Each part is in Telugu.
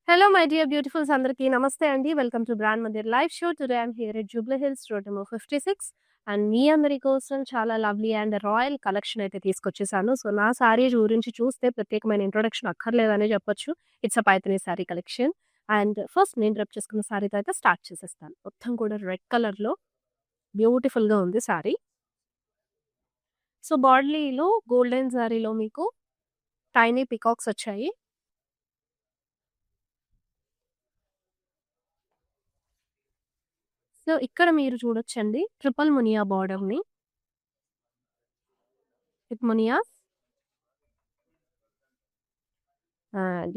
Hello, my dear beautifuls. Andarki namaste andi. Welcome to Brand Mandir live show. Today I'm here at Jubilee Hills, road number 56. And మీ అందరి కోసం చాలా లవ్లీ అండ్ రాయల్ కలెక్షన్ అయితే తీసుకొచ్చేసాను. సో, నా సారీ గురించి చూస్తే ప్రత్యేకమైన ఇంట్రొడక్షన్ అక్కర్లేదనే చెప్పొచ్చు. It's a Paithani sorry collection. And first నేను డ్రెప్ చేసుకున్న సారీతో అయితే స్టార్ట్ చేసేస్తాను. మొత్తం కూడా రెడ్ కలర్‌లో బ్యూటిఫుల్‌గా ఉంది సారీ. సో, బార్డీలో గోల్డెన్ సారీలో మీకు టైనీ పీకాక్స్ వచ్చాయి. సో, ఇక్కడ మీరు చూడొచ్చండి ట్రిపుల్ మునియా బార్డర్‌ని. With muniyas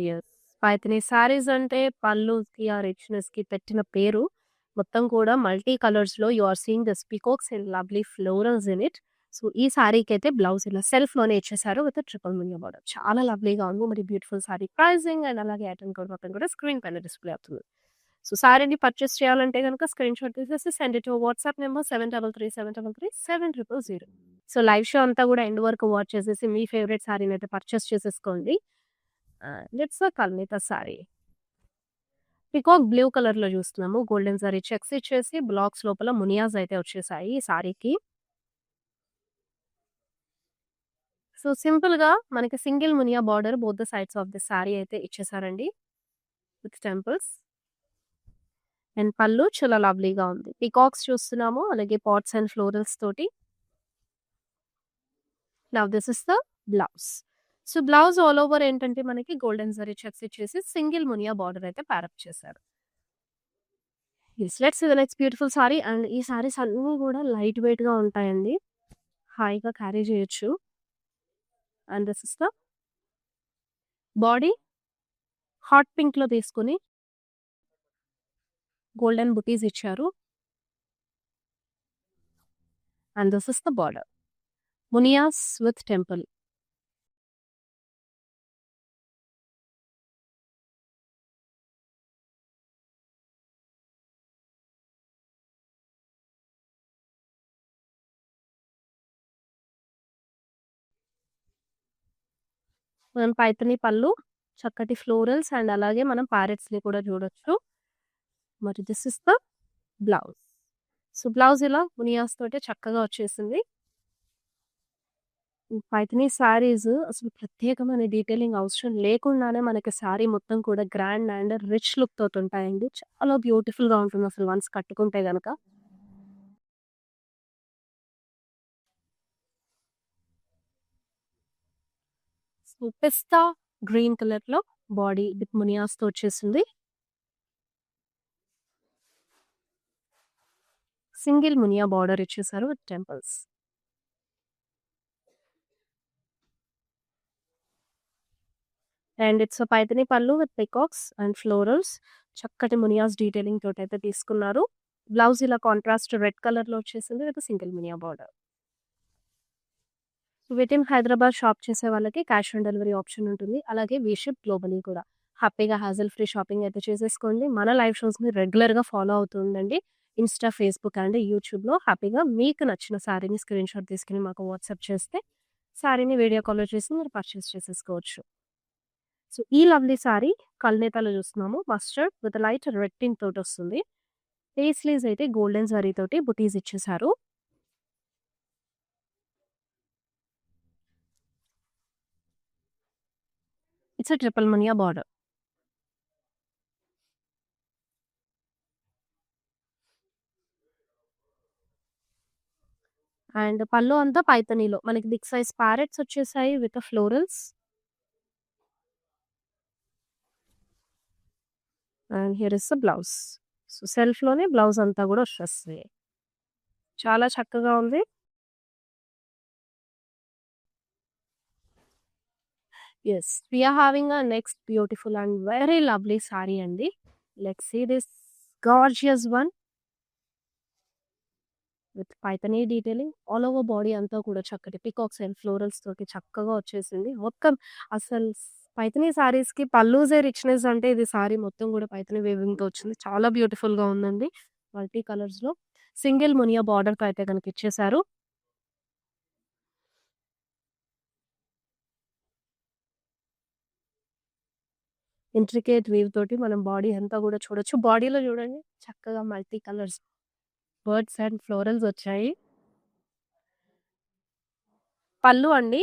yes. పైథానీ సారీస్ అంటే పళ్ళుకి, ఆ రిచ్‌నెస్‌కి పెట్టిన పేరు. మొత్తం కూడా మల్టీ కలర్స్‌లో you are seeing this peacocks and lovely florals in it. So, ఈ సారీకైతే బ్లౌజ్ ఇలా సెల్ఫ్‌లోనే ఇచ్చేసారు విత్ ట్రిపుల్ మునియా బార్డర్. చాలా లవ్లీగా ఉంది. మరి బ్యూటిఫుల్ సారీ ప్రైజింగ్ అండ్ అలాగే ఐటెమ్ కోడ్ మొత్తం కూడా స్క్రీన్ పైన డిస్‌ప్లే అవుతుంది. సో, సారీని పర్చేస్ చేయాలంటే గనుక స్క్రీన్‌షాట్ తీసేసి send it to WhatsApp number 7337337000. So, live show అంతా కూడా ఎండ్ వరకు వాచ్ చేసేసి మీ ఫేవరెట్ సారీనైతే పర్చేస్ చేసేసుకోండి. It's a Kalnetha sari. Peacock blue కలర్‌లో చూస్తున్నాము. గోల్డెన్ జరీ చెక్స్ ఇచ్చేసి బ్లాక్స్ లోపల మునియాస్ అయితే వచ్చేసాయి ఈ సారీకి. సో, సింపుల్‌గా మనకి single Muniya border both the sides of the sari అయితే ఇచ్చేసారండి. With temples. అండ్ పళ్ళు చాలా లవ్లీగా ఉంది. పీకాక్స్ చూస్తున్నాము. అలాగే పాట్స్ అండ్ ఫ్లోరల్స్ తోటి. Now this is the blouse. So, blouse all over ఏంటంటే మనకి గోల్డెన్ జరీ చెక్స్ ఇచ్చేసి సింగిల్ మునియా బార్డర్ అయితే ప్యారప్ చేశారు. Yes. Let's see the next beautiful saree. And ఈ సారీస్ అన్నీ కూడా లైట్ వెయిట్‌గా ఉంటాయండి. హాయిగా క్యారీ చేయొచ్చు. And this is the body hot పింక్‌లో తీసుకొని గోల్డెన్ బుటీస్ ఇచ్చారు. And this is the border. Muniyas with temple. మనం పైథానీ పళ్ళు, చక్కటి ఫ్లోరల్స్ అండ్ అలాగే మనం ప్యారెట్స్‌ని కూడా చూడొచ్చు. మరి this is the blouse. So, blouse ఇలా మునియాస్ తోటే చక్కగా వచ్చేసింది. పైథానీ సారీస్ అసలు ప్రత్యేకమైన డీటెయిలింగ్ అవసరం లేకుండానే మనకి సారీ మొత్తం కూడా గ్రాండ్ అండ్ రిచ్ లుక్ తోటుంటాయండి. చాలా బ్యూటిఫుల్‌గా ఉంటుంది అసలు వన్స్ కట్టుకుంటే గనక. సో, పిస్తా గ్రీన్ కలర్‌లో బాడీ విత్ మునియాస్‌తో వచ్చేసింది. సింగిల్ మునియా బార్డర్ ఇచ్చేసారు with temples. And it's Paithani pallu with peacocks and florals. చక్కటి మునియాస్ డీటెయిలింగ్ తోటైతే తీసుకున్నారు. బ్లౌజ్ ఇలా కాంట్రాస్ట్ రెడ్ కలర్‌లో వచ్చేసింది with single Muniya border. Within Hyderabad shop చేసే వాళ్ళకి క్యాష్ ఆన్ డెలివరీ ఆప్షన్ ఉంటుంది. అలాగే వి షిప్ గ్లోబలీ కూడా. హ్యాపీగా హాజల్ ఫ్రీ షాపింగ్ అయితే చేసేసుకోండి. మన లైవ్ షోస్‌ని రెగ్యులర్‌గా ఫాలో అవుతూ ఉండండి. ఇన్‌స్టా, ఫేస్‌బుక్ అండ్ యూట్యూబ్‌లో హ్యాపీగా మీకు నచ్చిన సారీని స్క్రీన్‌షాట్ తీసుకొని మాకు వాట్సాప్ చేస్తే సారీని వీడియో కాల్‌లో చేసి మీరు పర్చేస్ చేసేసుకోవచ్చు. సో, ఈ లవ్లీ సారీ కల్నేతలో చూస్తున్నాము. Mustard with light red tint తోటొస్తుంది. పేస్లీస్ అయితే గోల్డెన్ జరీ తోటి బుటీస్ ఇచ్చేసారు. It's a triple muniya border. And pallu అంతా పైథానీలో మనకి బిగ్ సైజ్ ప్యారెట్స్ వచ్చేసాయి with florals. And here is the blouse. So, సెల్ఫ్‌లోనే బ్లౌజ్ అంతా కూడా వచ్చేస్తది. చాలా చక్కగా ఉంది. Yes. We are having a next beautiful and very lovely sari అండి. Let's see this gorgeous one with Paithani detailing. All over body అంతా కూడా చక్కటి పీకాక్స్ అండ్ ఫ్లోరల్స్ తోటి చక్కగా వచ్చేసింది. మొత్తం అసలు పైథానీ సారీస్‌కి పల్లూసే రిచ్‌నెస్ అంటే ఇది సారీ మొత్తం కూడా పైథానీ వీవింగ్‌తో వచ్చింది. చాలా బ్యూటిఫుల్‌గా ఉందండి. మల్టీ కలర్స్‌లో. సింగిల్ మునియా బార్డర్‌తో అయితే గనుక ఇచ్చేసారు. ఇంట్రికేట్ వీవ్ తోటి మనం బాడీ అంతా కూడా చూడొచ్చు. బాడీలో చూడండి చక్కగా multi colours birds and florals వచ్చాయి. పళ్ళు అండి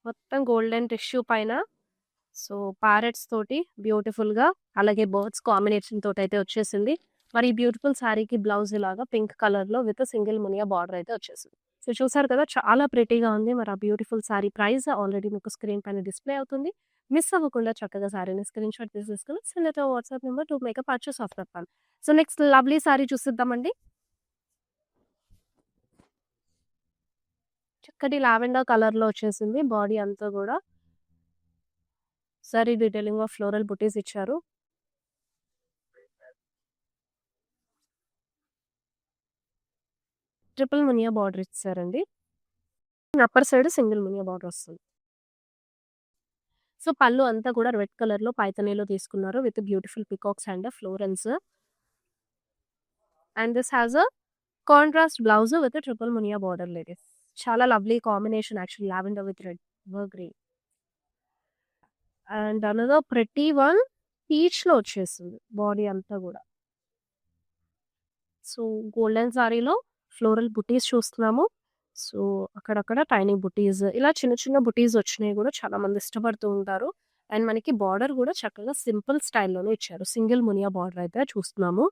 మొత్తం గోల్డెన్ టిష్యూ పైన సో ప్యారెట్స్ తోటి బ్యూటిఫుల్‌గా అలాగే బర్డ్స్ కాంబినేషన్ తోటైతే వచ్చేసింది. మరి ఈ బ్యూటిఫుల్ శారీకి బ్లౌజ్ ఇలాగా పింక్ కలర్‌లో విత్ సింగిల్ మునియా బార్డర్ అయితే వచ్చేసింది. సో చూసారు కదా! చాలా ప్రిటీగా ఉంది. మరి ఆ బ్యూటిఫుల్ శారీ ప్రైస్ ఆల్రెడీ మీకు స్క్రీన్ పైన డిస్‌ప్లే అవుతుంది. మిస్ అవ్వకుండా చక్కగా శారీని స్క్రీన్‌షాట్ తీసేసుకొని send it WhatsApp number to make a purchase of that one. So next lovely sari చూసేద్దామండి. చక్కటి లావెండర్ కలర్‌లో వచ్చేసింది. బాడీ అంతా గూడా zari detailing of floral butis ఇచ్చారు. ట్రిపుల్ మునియా బార్డర్ ఇచ్చారండి. Upper side single Muniya border వస్తుంది. సో పళ్ళు అంతా కూడా రెడ్ కలర్‌లో పైథానీలో తీసుకున్నారు with beautiful peacocks and florals. And this has a contrast blouse with triple muniya border ladies. చాలా lovely combination actually lavender with red green. And another pretty one పీచ్‌లో వచ్చేసింది బాడీ అంతా గూడా. సో గోల్డెన్ సారీలో ఫ్లోరల్ బుటీస్ చూస్తున్నాము. సో అక్కడక్కడ టైనీ బుటీస్ ఇలా చిన్న చిన్న బుటీస్ వచ్చినయి గూడా చాలా మంది ఇష్టపడుతూ ఉంటారు. అండ్ మనకి బార్డర్ గూడా చక్కగా సింపుల్ స్టైల్‌లోనే ఇచ్చారు. సింగిల్ మునియా బార్డర్ అయితే చూస్తున్నాము.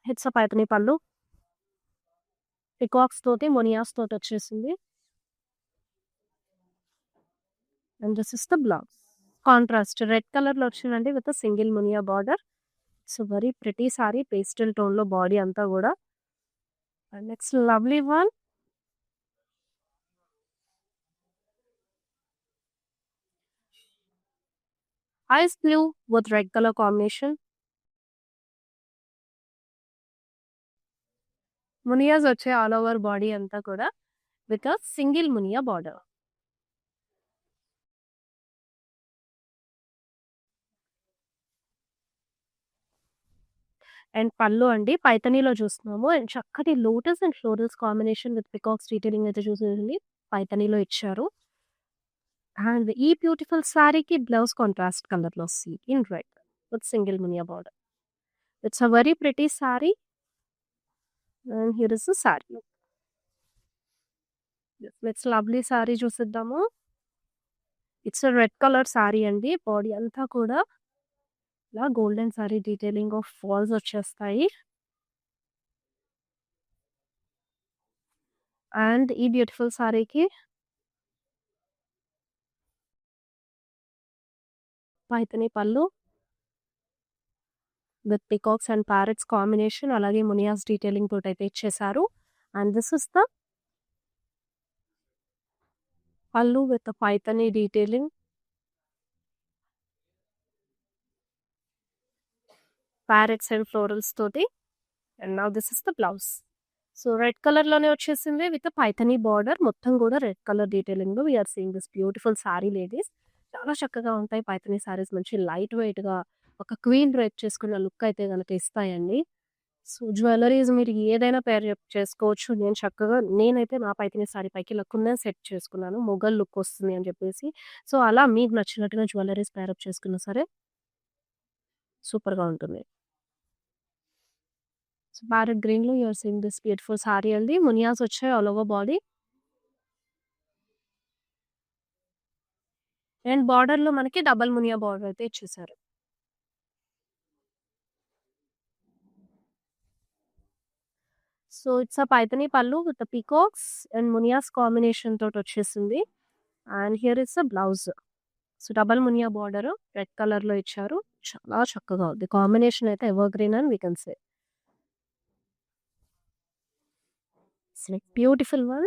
ఇట్స్ అ పైథానీ పళ్ళు. పీకాక్స్ తోటి, మునియాస్ తోటి వచ్చేసింది. And this is the blouse. Contrast red కలర్‌లో వచ్చిందండి with single Muniya border. So very pretty sari pastel టోన్‌లో బాడీ అంతా గూడా. And next lovely one. Ice blue with red colour combination. Muniyas వచ్చాయి ఆల్ ఓవర్ బాడీ అంతా కూడా with single Muniya border. And pallu అండి పైథానీలో చూస్తున్నాము. అండ్ చక్కటి lotus and florals combination with peacocks detailing అయితే చూసేయండి. పైథానీలో ఇచ్చారు. అండ్ ఈ బ్యూటిఫుల్ సారీకి బ్లౌజ్ కాంట్రాస్ట్ కలర్‌లో వస్తుంది in red with single Muniya border. It's a very pretty sari. And here is the sari. Next lovely sari చూసేద్దాము. It's a red colour sari అండి. బాడీ అంతా కూడా ఇలా golden zari detailing of falls వచ్చేస్తాయి. అండ్ ఈ బ్యూటిఫుల్ సారీకి Paithani pallu with peacocks and parrots combination అలాగే మునియాస్ డీటెయిలింగ్ తోటైతే ఇచ్చేసారు. And this is the pallu with Paithani detailing. Parrots and florals తోటి. And now this is the blouse. So red కలర్‌లోనే వచ్చేసింది విత్ పైథానీ బార్డర్. మొత్తం కూడా రెడ్ కలర్ డీటెయిలింగ్‌లో we are seeing this beautiful sari ladies. చాలా చక్కగా ఉంటాయి పైథానీ సారీస్. మంచి లైట్ వెయిట్‌గా ఒక క్వీన్ డ్రేప్ చేసుకున్న లుక్ అయితే గనక ఇస్తాయండి. సో జ్యువెల్లరీస్ మీరు ఏదైనా చేసుకోవచ్చు. నేనైతే నా పైథానీ సారీ పైకి ఇలా కుందన్ సెట్ చేసుకున్నాను. మొఘల్ లుక్ వస్తుంది అని చెప్పేసి. సో అలా మీకు నచ్చినట్టుగా జ్యువెల్లరీస్ పేరప్ చేసుకున్నా సరే సూపర్‌గా ఉంటుంది. సో ప్యారెట్ గ్రీన్‌లో you are seeing this beautiful saree అండి. మునియాస్ వచ్చాయి ఆల్ ఓవర్ బాడీ. అండ్ బార్డర్‌లో మనకి డబుల్ మునియా బార్డర్ అయితే ఇచ్చేసారు. So it's a Paithani pallu with peacocks and muniyas combination తోటొచ్చేసింది. And here is a blouse. So double muniya border red కలర్‌లో ఇచ్చారు. చాలా చక్కగా ఉంది. కాంబినేషన్ అయితే ఎవర్ గ్రీన్ అని we can say. It's like beautiful one.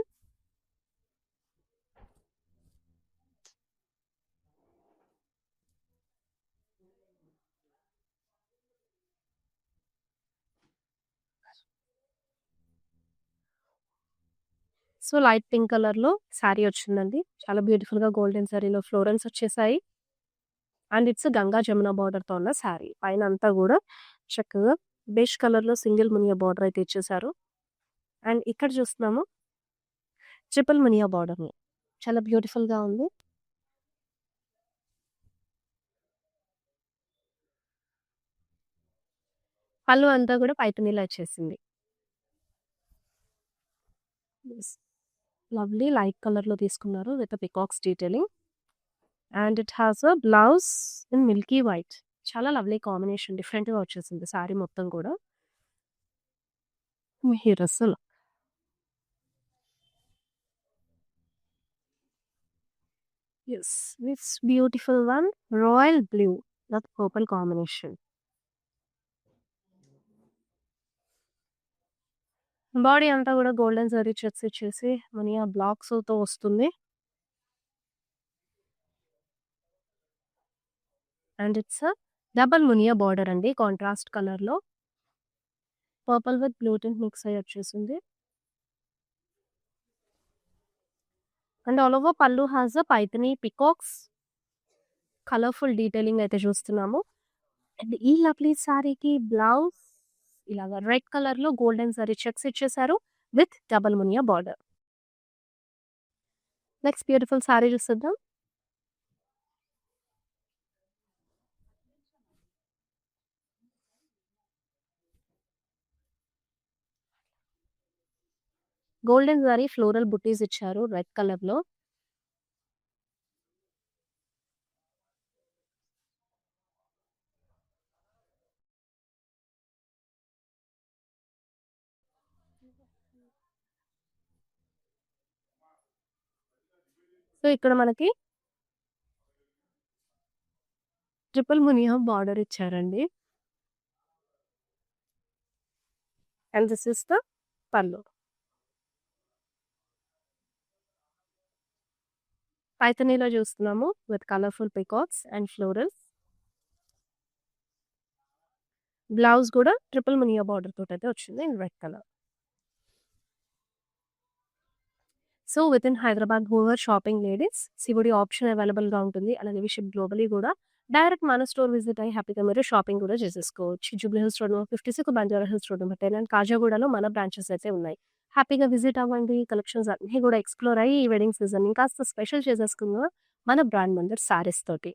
So light pink కలర్‌లో సారీ వచ్చిందండి. చాలా బ్యూటిఫుల్‌గా గోల్డెన్ సారీలో ఫ్లోరల్స్ వచ్చేసాయి. అండ్ ఇట్స్ గంగా జమున బార్డర్‌తో ఉన్న సారీ. పైనంతా గూడా చక్కగా బేజ్ కలర్‌లో సింగిల్ మునియా బార్డర్ అయితే ఇచ్చేసారు. అండ్ ఇక్కడ చూస్తున్నాము ట్రిపుల్ మునియా బార్డర్ చాలా బ్యూటిఫుల్ గా ఉంది. పళ్ళు అంతా కూడా పైతనీలో వచ్చేసింది. లవ్లీ లైట్ కలర్ లో తీసుకున్నారు with peacocks detailing. And it has a blouse in milky white. చాలా లవ్లీ కాంబినేషన్, డిఫరెంట్ గా వచ్చేసింది శారీ మొత్తం కూడా. హియర్ అసలు yes, it's beautiful one, royal blue with purple combination. Body అంతా కూడా గోల్డెన్ జరీ చెక్స్ ఇచ్చేసి మునియా బ్లాక్స్ తో వస్తుంది. And it's double muniya border అండి, కాంట్రాస్ట్ కలర్ లో purple with blue tint mix అయ్యి వచ్చేసింది. And all over pallu has a Paithani peacocks colourful detailing అయితే చూస్తున్నాము. అండ్ ఈ లవ్లీ సారీకి బ్లౌజ్ ఇలాగా రెడ్ కలర్ లో గోల్డెన్ సారీ చెక్స్ ఇచ్చేసారు with double muniya border. Next beautiful sari చూస్తుందాం. గోల్డెన్ సారీ ఫ్లోరల్ బుటీస్ ఇచ్చారు రెడ్ కలర్ లో. సో ఇక్కడ మనకి ట్రిపుల్ మునియా బార్డర్ ఇచ్చారండి. And this is the pallu. పైథనీలో చూస్తున్నాము with colourful peacocks and florals. Blouse కూడా ట్రిపుల్ మునియా బార్డర్ తోటి అయితే వచ్చింది in red colour. So with in Hyderabad హూవర్ షాపింగ్ లేడీస్ సివిడి ఆప్షన్ అవైలబుల్గా ఉంటుంది. అలాగే విషిప్ గ్లోబలీ కూడా డైరెక్ట్ మన స్టోర్ విజిట్ అయ్యి హ్యాపీగా మీరు షాపింగ్ కూడా చేసేసుకోవచ్చు. Jubilee Hills road 56, Banjara Hills road 10 and కాజాగూడలో మన బ్రాంచెస్ అయితే ఉన్నాయి. హ్యాపీగా విజిట్ అవ్వండి. కలెక్షన్స్ అన్నీ కూడా ఎక్స్ప్లోర్ అయ్యి ఈ వెడ్డింగ్ సీజన్ ఇంకాస్త స్పెషల్ చేసేసుకుందాం మన బ్రాండ్ మందిర్ సారీస్ తోటి.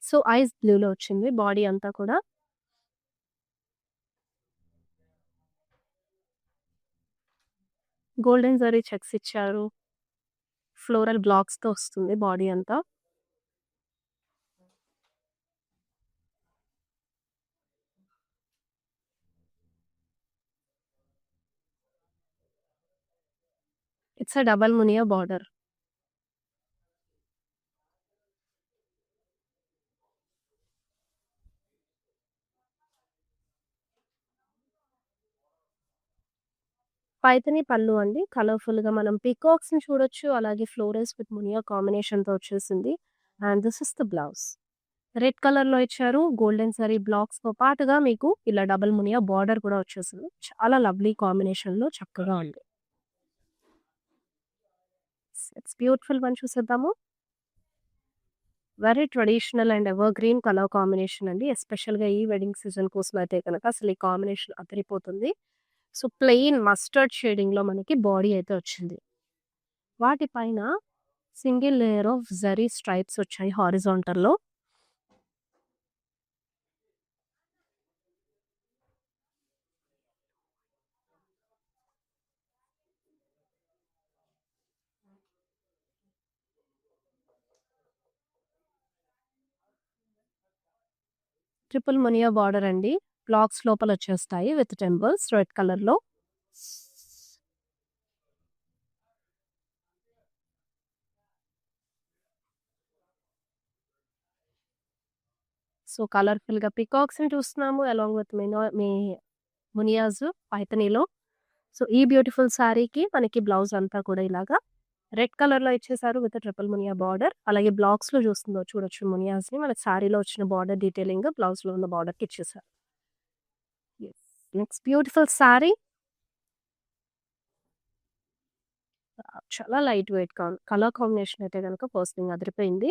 సో ఐస్ బ్లూలో వచ్చింది బాడీ అంతా కూడా. గోల్డెన్ జరీ చెక్స్ ఇచ్చారు. ఫ్లోరల్ బ్లాక్స్‌తో వస్తుంది బాడీ అంతా. It's a double muniya border. Paithani పళ్ళు అండి. కలర్‌ఫుల్‌గా మనం పీకాక్స్‌ని చూడొచ్చు. అలాగే ఫ్లోరల్స్ విత్ మునియా కాంబినేషన్‌తో వచ్చేసింది. And this is the blouse. Red కలర్‌లో ఇచ్చారు. గోల్డెన్ జరీ బ్లాక్స్‌తో పాటుగా మీకు ఇలా డబుల్ మునియా బార్డర్ కూడా వచ్చేసింది. చాలా లవ్లీ కాంబినేషన్‌లో చక్కగా ఉంది. ఇట్స్ బ్యూటిఫుల్ వన్ చూసేద్దాము. Very traditional and ever green colour combination అండి. ఎస్పెషల్‌గా ఈ వెడ్డింగ్ సీజన్ కోసం అయితే గనక అసలు ఈ కాంబినేషన్ అదిరిపోతుంది. సో ప్లెయిన్ మస్టర్డ్ షేడింగ్‌లో మనకి బాడీ అయితే వచ్చింది. వాటిపైన single layer of zari stripes వచ్చాయి హారిజాంటల్‌లో. ట్రిపుల్ మునియా బార్డర్ అండి. బ్లాక్స్ లోపల వచ్చేస్తాయి విత్ టెంపుల్స్ రెడ్ కలర్‌లో. సో కలర్‌ఫుల్‌గా పీకాక్స్‌ని చూస్తున్నాము అలాంగ్ విత్ మీ మునియాస్ పైథనీలో. సో ఈ బ్యూటిఫుల్ సారీకి మనకి బ్లౌజ్ అంతా కూడా ఇలాగా రెడ్ కలర్‌లో ఇచ్చేసారు విత్ ట్రిపుల్ మునియా బార్డర్. అలాగే బ్లాక్స్‌లో చూడొచ్చు మునియాస్‌ని. మనకి సారీలో వచ్చిన బార్డర్ డీటెయిలింగ్ బ్లౌజ్‌లో ఉన్న బార్డర్‌కి ఇచ్చేసారు. యెస్. Next beautiful sorry. చాలా లైట్ వెయిట్ కలర్ కాంబినేషన్ అయితే గనక ఫస్ట్ థింగ్ అదిరిపోయింది.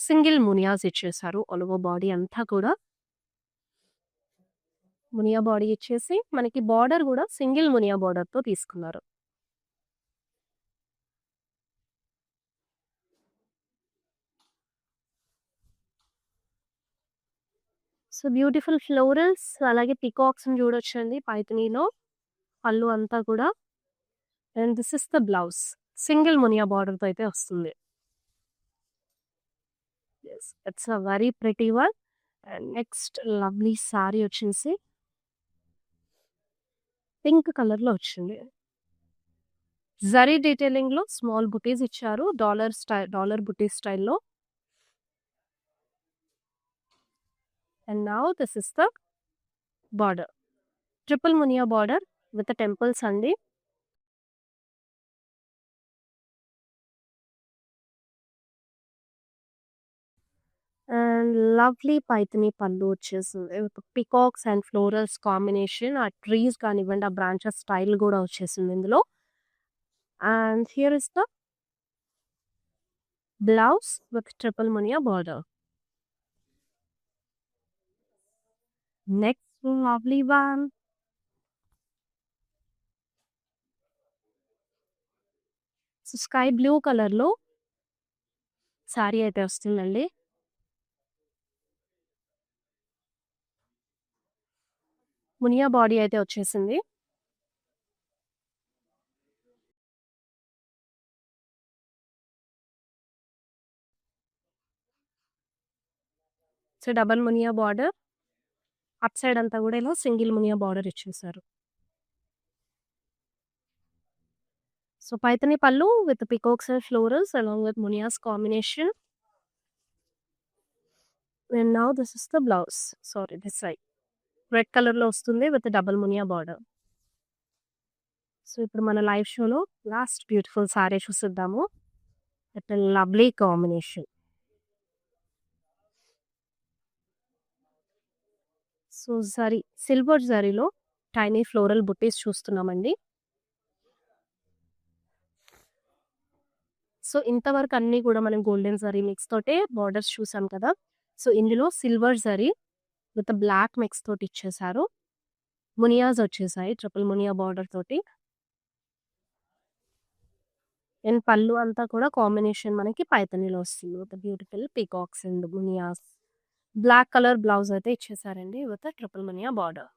సింగిల్ మునియాస్ ఇచ్చేసారు ఆల్ ఓవర్ బాడీ అంతా కూడా. మునియా బాడీ ఇచ్చేసి మనకి బార్డర్ గూడా సింగిల్ మునియా బార్డర్‌తో తీసుకున్నారు. సో, బ్యూటిఫుల్ ఫ్లోరల్స్ అలాగే పీకాక్స్‌ని చూడొచ్చండి పైథనీలో. పళ్ళు అంతా కూడా. And this is the blouse. Single muniya బార్డర్‌తో అయితే వస్తుంది. Yes. It's a very pretty one. And next lovely sari వచ్చేసి పింక్ కలర్‌లో వచ్చింది. జరీ డీటెయిలింగ్‌లో స్మాల్ బుటీస్ ఇచ్చారు. డాలర్ బుటీ స్టైల్‌లో. And now this is the border. Triple muniya border with temples అండి. అండ్ లవ్లీ పైథనీ పళ్ళు వచ్చేసింది. With peacocks and florals combination. ఆ ట్రీస్ కానివ్వండి, ఆ బ్రాంచెస్ స్టైల్ గూడా వచ్చేసింది ఇందులో. And here is the blouse with triple muniya border. Next lovely one. So, sky blue కలర్‌లో సారీ అయితే వస్తుందండి. మునియా బాడీ అయితే వచ్చేసింది. So, double muniya border. At side అంతా గూడా ఇలా సింగిల్ మునియా బార్డర్ ఇచ్చేసారు. So, Paithani pallu with peacocks and florals along with muniyas combination. And now this is the blouse. Sorry this side. Red కలర్‌లో వస్తుంది with double muniya border. So, ఇప్పుడు మన లైవ్ షోలో లాస్ట్ బ్యూటిఫుల్ సారీ చూసేద్దాము. With lovely combination. So, silver జరీలో టైనీ ఫ్లోరల్ బుట్టీస్ చూస్తున్నామండి. సో, ఇంతవరకు అన్నీ కూడా మనం గోల్డెన్ జరీ మిక్స్ తోటే బార్డర్స్ చూసాం కదా! సో, ఇందులో silver zari with black mix తోటి ఇచ్చేసారు. మునియాస్ వచ్చేసాయి. ట్రిపుల్ మునియా బార్డర్ తోటి. అండ్ పళ్ళు అంతా కూడా కాంబినేషన్ మనకి పైథనీలో వస్తుంది. With beautiful peacocks and muniyas. Black colour blouse అయితే ఇచ్చేసారండి with triple muniya border.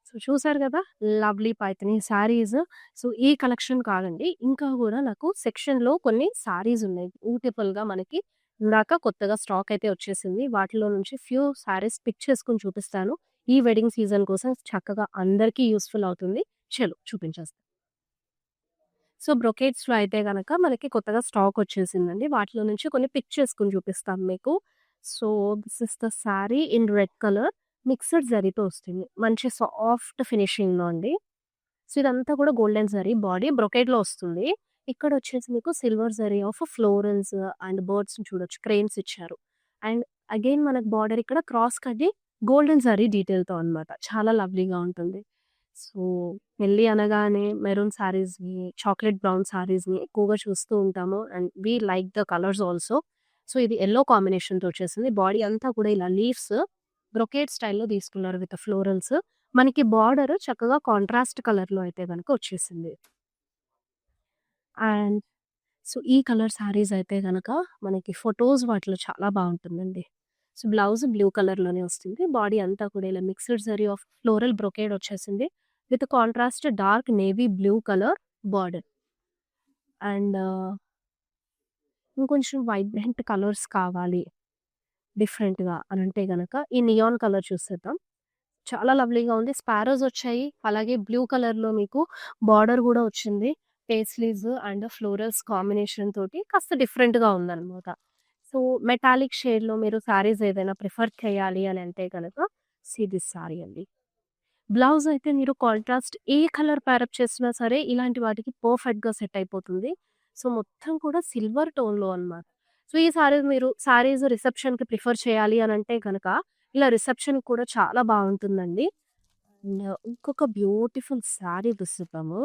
So, చూసారు గదా! లవ్లీ పైథనీ శారీస్. సో, ఈ కలెక్షన్ కాదండి. ఇంకా గూడా నాకు సెక్షన్‌లో కొన్ని శారీస్ ఉన్నాయి. బ్యూటిఫుల్‌గా మనకి ఇందాక కొత్తగా స్టాక్ అయితే వచ్చేసింది. వాటిలో నుంచి ఫ్యూ శారీస్ పిక్ చేసుకొని చూపిస్తాను. ఈ వెడ్డింగ్ సీజన్ కోసం చక్కగా అందరికీ యూజ్‌ఫుల్ అవుతుంది. చలో చూపించేస్తా. సో, బ్రొకేట్స్‌లో అయితే గనక మనకి కొత్తగా స్టాక్ వచ్చేసిందండి. వాటిలో నుంచి కొన్ని పిక్ చేసుకొని చూపిస్తాను మీకు. So, this is the sorry in red colour mixed జరీతో వస్తుంది. మంచి సాఫ్ట్ ఫినిషింగ్‌లో అండి. సో, ఇదంతా కూడా గోల్డెన్ జరీ బాడీ బ్రొకేట్‌లో వస్తుంది. ఇక్కడొచ్చేసి మీకు silver zari of florals and బర్డ్స్‌ని చూడొచ్చు. క్రెయిన్స్ ఇచ్చారు. అండ్ అగైన్ మనకు బార్డర్ ఇక్కడ క్రాస్ కట్టి గోల్డెన్ జరీ డీటెయిల్‌తో అనమాట. చాలా లవ్లీగా ఉంటుంది. సో, పెళ్లి అనగానే మెరూన్ శారీస్‌ని, చాక్లేట్ బ్రౌన్ శారీస్‌ని ఎక్కువగా చూస్తూ ఉంటాము. And we like the colours also. So, ఇది యెల్లో కాంబినేషన్‌తో వచ్చేసింది. బాడీ అంతా కూడా ఇలా లీవ్స్ బ్రొకేట్ స్టైల్‌లో తీసుకున్నారు విత్ ఫ్లోరల్స్. మనకి బార్డర్ చక్కగా కాంట్రాస్ట్ కలర్‌లో అయితే గనుక వచ్చేసింది. అండ్ సో, ఈ కలర్ శారీస్ అయితే గనక మనకి ఫోటోస్ వాటిలో చాలా బావుంటుందండి. సో, బ్లౌజ్ బ్లూ కలర్‌లోనే వస్తుంది. బాడీ అంతా కూడా ఇలా mixed zari of floral brocade వచ్చేసింది. With contrast dark navy blue colour border. And ఇంకొంచెం వైబ్రెంట్ కలర్స్ కావాలి డిఫరెంట్‌గా అనంటే గనక ఈ నియాన్ కలర్ చూసేద్దాం. చాలా లవ్లీగా ఉంది. స్పారోస్ వచ్చాయి. అలాగే బ్లూ కలర్‌లో మీకు బార్డర్ గూడా వచ్చింది. పేస్లీస్ అండ్ ఫ్లోరల్స్ కాంబినేషన్ తోటి కాస్త డిఫరెంట్‌గా ఉందనమాట. సో, మెటాలిక్ షేడ్‌లో మీరు శారీస్ ఏదైనా ప్రిఫర్ చేయాలి అని అంటే గనక సీ దిస్ సారీ అండి. బ్లౌజ్ అయితే మీరు కాంట్రాస్ట్ ఏ కలర్ పేరప్ చేసినా సరే ఇలాంటి వాటికి పర్ఫెక్ట్‌గా సెట్ అయిపోతుంది. సో, మొత్తం కూడా సిల్వర్ టోన్‌లో అనమాట. సో, ఈ సారీస్ రిసెప్షన్‌కి ప్రిఫర్ చేయాలి అనంటే గనక ఇలా రిసెప్షన్‌కి కూడా చాలా బావుంటుందండి. అండ్ ఇంకొక బ్యూటిఫుల్ సారీ చూద్దాము.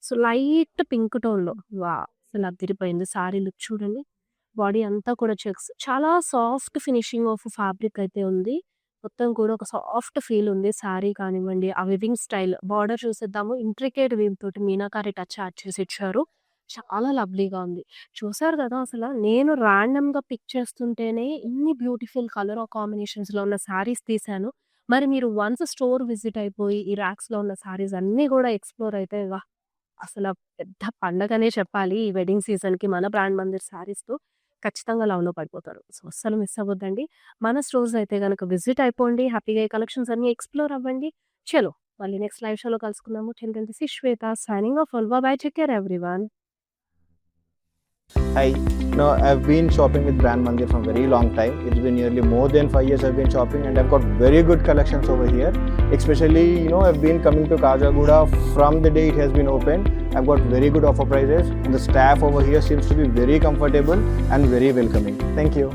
సో, లైట్ పింక్ టోన్‌లో వావ్! అసలు అదిరిపోయింది. సారీ లుక్ చూడండి. బాడీ అంతా కూడా చెక్స్. చాలా సాఫ్ట్ ఫినిషింగ్ ఆఫ్ ఫ్యాబ్రిక్ అయితే ఉంది. మొత్తం కూడా ఒక సాఫ్ట్ ఫీల్ ఉంది. శారీ కానివ్వండి, ఆ వివింగ్ స్టైల్ బార్డర్ చూసేద్దాము. ఇంట్రికేట్ వీవ్ తోటి మీనాకారి టచ్ యాడ్ చేసి ఇచ్చారు. చాలా లవ్లీగా ఉంది. చూసారు కదా అసల నేను ర్యాండమ్‌గా పిక్ చేస్తుంటేనే ఇన్ని బ్యూటిఫుల్ కలర్ కాంబినేషన్స్‌లో ఉన్న శారీస్ తీశాను. మరి మీరు వన్స్ స్టోర్ విజిట్ అయిపోయి ఈ ర్యాక్స్‌లో ఉన్న శారీస్ అన్నీ గూడా ఎక్స్‌ప్లోర్ అయితే అసల పెద్ద పండగనే చెప్పాలి. ఈ వెడ్డింగ్ సీజన్‌కి మన బ్రాండ్ మందిర్ శారీస్‌తో ఖచ్చితంగా లవ్‌లో పడిపోతారు. సో, అస్సలు మిస్ అవ్వద్దండి. మన స్టోర్స్ అయితే గనక విజిట్ అయిపోండి. హ్యాపీగా ఈ కలెక్షన్స్ అన్నీ ఎక్స్‌ప్లోర్ అవ్వండి. చలో! మళ్ళీ నెక్స్ట్ లైవ్ షోలో కలుసుకుందాము. Till then this is Shweta signing off. Bye. Take care everyone. Hi. No, I've been shopping with Brand Mandir from very long time. It's been nearly more than 5 years I've been shopping, and I've got very good collections over here. Especially, I've been coming to Kajagoda from the day it has been opened. I've got very good offer prices, and the staff over here seems to be very comfortable and very welcoming. Thank you.